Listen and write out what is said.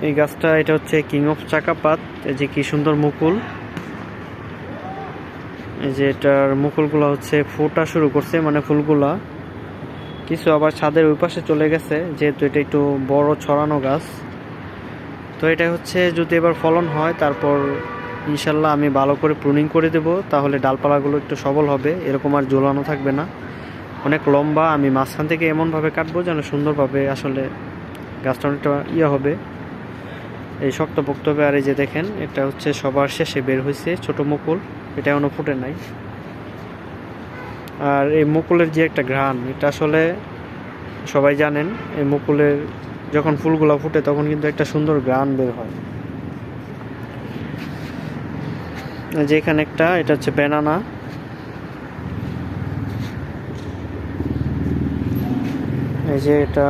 এই গাছটা এটা হচ্ছে কিং অফ চাকাপাত। এই যে কি সুন্দর মুকুল, এই যে এটার মুকুলগুলো হচ্ছে ফোটা শুরু করছে, মানে ফুলগুলা কিছু আবার ছাদের ওই পাশে চলে গেছে, যেহেতু এটা একটু বড় ছড়ানো গাছ। তো এটা হচ্ছে যদি এবার ফলন হয় তারপর ইনশাল্লাহ আমি ভালো করে প্রুনিং করে দেব, তাহলে ডালপালাগুলো একটু সবল হবে, এরকম আর ঝোলানো থাকবে না, অনেক লম্বা। আমি মাঝখান থেকে এমনভাবে কাটবো যেন সুন্দরভাবে আসলে গাছটা অনেকটা হবে, এই শক্তপোক্ত হবে। আর এই যে দেখেন এটা হচ্ছে সবার শেষে বের হয়েছে ছোট মুকুল, এটা এখনো ফুটে নাই। আর এই মুকুলের যে একটা ঘ্রাণ, এটা আসলে সবাই জানেন, এই মুকুলের যখন ফুলগুলো ফুটে তখন কিন্তু একটা সুন্দর ঘ্রাণ বের হয়। যে এখানে একটা, এটা হচ্ছে ব্যানানা, এই যে এটা